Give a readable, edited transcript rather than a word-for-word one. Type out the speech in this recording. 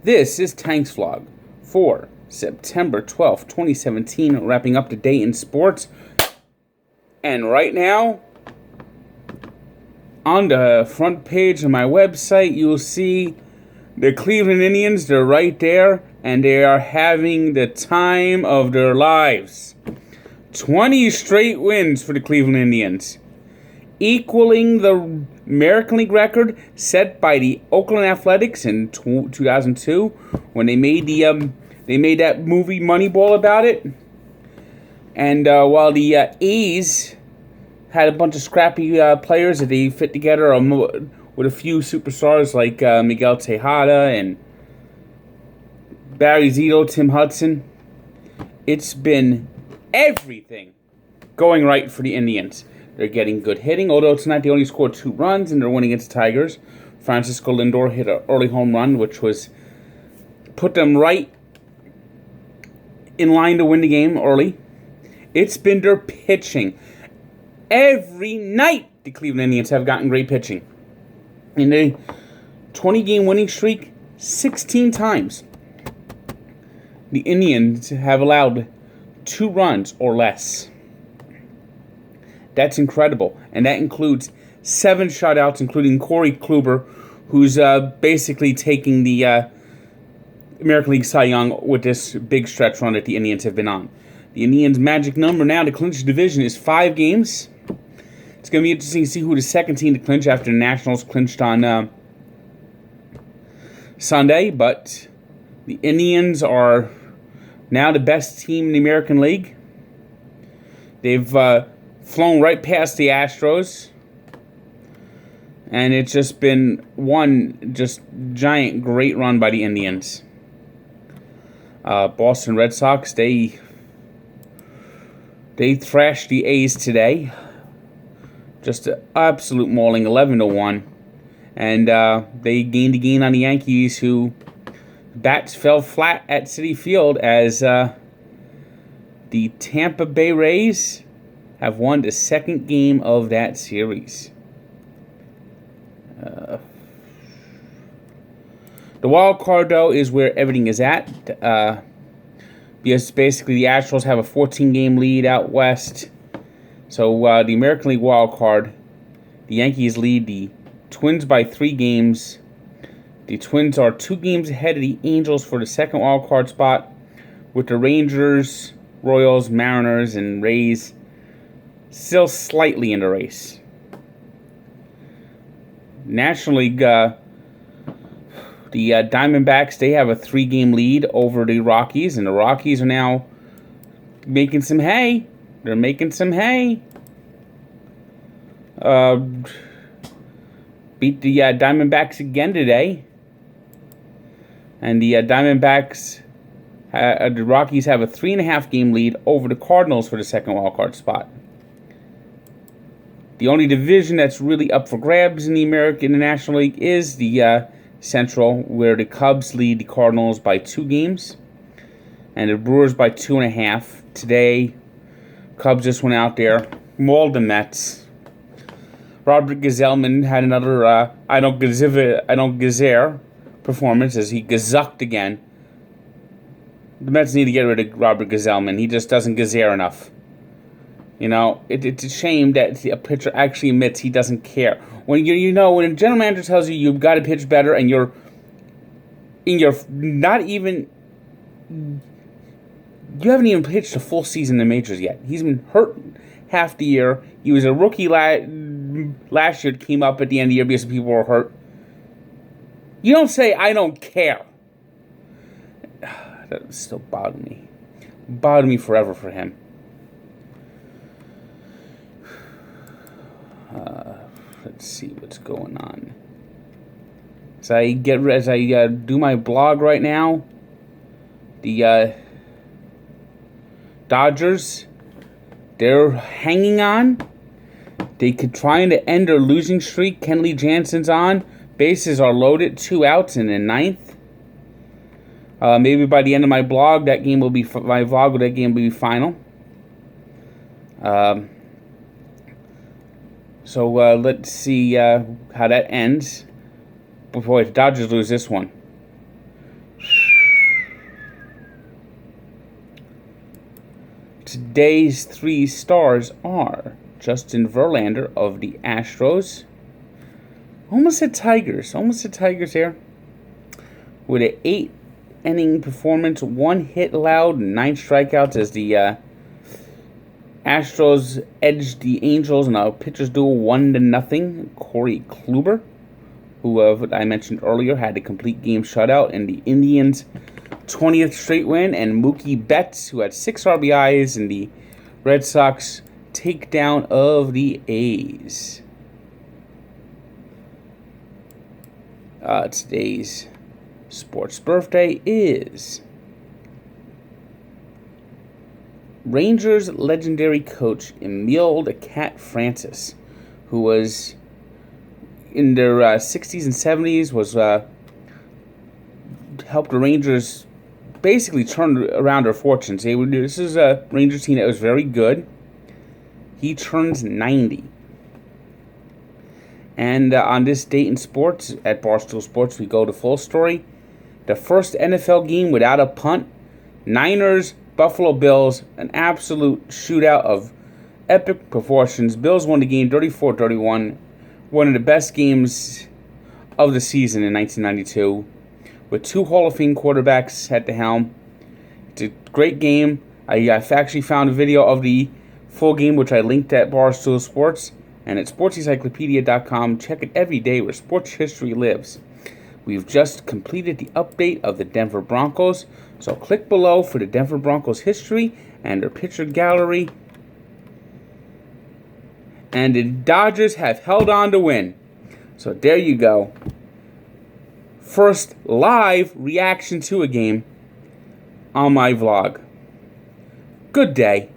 This is Tank's Vlog for September 12th, 2017, wrapping up the day in sports. And right now, on the front page of my website, you'll see the Cleveland Indians. They're right there, and they are having the time of their lives. 20 straight wins for the Cleveland Indians, equaling the American League record set by the Oakland Athletics in 2002 when they made that movie Moneyball about it. And while the A's had a bunch of scrappy players that they fit together with a few superstars like Miguel Tejada and Barry Zito, Tim Hudson, it's been everything going right for the Indians. They're getting good hitting, although tonight they only scored 2 runs and they're winning against the Tigers. Francisco Lindor hit an early home run, which put them right in line to win the game early. It's been their pitching. Every night the Cleveland Indians have gotten great pitching. In the 20-game winning streak, 16 times the Indians have allowed 2 runs or less. That's incredible. And that includes 7 shutouts, including Corey Kluber, who's basically taking the American League Cy Young with this big stretch run that the Indians have been on. The Indians' magic number now to clinch the division is 5 games. It's going to be interesting to see who the second team to clinch after the Nationals clinched on Sunday. But the Indians are now the best team in the American League. They've flown right past the Astros. And it's just been one giant great run by the Indians. Boston Red Sox, they thrashed the A's today. Just an absolute mauling, 11-1. And they gained a gain on the Yankees, who bats fell flat at Citi Field as the Tampa Bay Rays have won the second game of that series. The wild card, though, is where everything is at. Because basically the Astros have a 14-game lead out west. So the American League wild card, the Yankees lead the Twins by 3 games. The Twins are 2 games ahead of the Angels for the second wild card spot, with the Rangers, Royals, Mariners, and Rays still slightly in the race. National League, the Diamondbacks, they have a 3-game lead over the Rockies, and the Rockies are now making some hay. They're making some hay. Beat the Diamondbacks again today. And the Diamondbacks, the Rockies have a 3.5-game lead over the Cardinals for the second wildcard spot. The only division that's really up for grabs in the National League is the Central, where the Cubs lead the Cardinals by 2 games. And the Brewers by 2.5. Today, Cubs just went out there, mauled the Mets. Robert Gazelman had another I don't gazere performance as he gazucked again. The Mets need to get rid of Robert Gazelman. He just doesn't gazere enough. You know, it's a shame that a pitcher actually admits he doesn't care. When when a general manager tells you you've got to pitch better and you're not even, you haven't even pitched a full season in the majors yet. He's been hurt half the year. He was a rookie last year. Came up at the end of the year because people were hurt. You don't say, I don't care. That still bothered me. Bothered me forever for him. Let's see what's going on. As I do my blog right now, the Dodgers, they're hanging on. They could try to end their losing streak. Kenley Jansen's on. Bases are loaded. 2 outs in the 9th. Maybe by the end of my blog, that game will be final. So let's see how that ends. Boy, the Dodgers lose this one. Today's 3 stars are Justin Verlander of the Astros. Almost said Tigers here. With an 8-inning performance, 1 hit allowed, 9 strikeouts as the Astros edged the Angels in a pitcher's duel 1-0. Corey Kluber, who I mentioned earlier, had a complete game shutout, and the Indians' 20th straight win, and Mookie Betts, who had 6 RBIs in the Red Sox takedown of the A's. Today's sports birthday is Rangers legendary coach Emile the Cat Francis, who was in their 60s and 70s, was helped the Rangers basically turn around their fortunes. This is a Rangers team that was very good. He turns 90. And on this date in sports, at Barstool Sports, we go to full story. The first NFL game without a punt. Niners, Buffalo Bills, an absolute shootout of epic proportions. Bills won the game 34-31. One of the best games of the season in 1992. With 2 Hall of Fame quarterbacks at the helm. It's a great game. I actually found a video of the full game, which I linked at Barstool Sports. And at sportsencyclopedia.com, check it every day where sports history lives. We've just completed the update of the Denver Broncos, so click below for the Denver Broncos history and their picture gallery. And the Dodgers have held on to win. So there you go. First live reaction to a game on my vlog. Good day.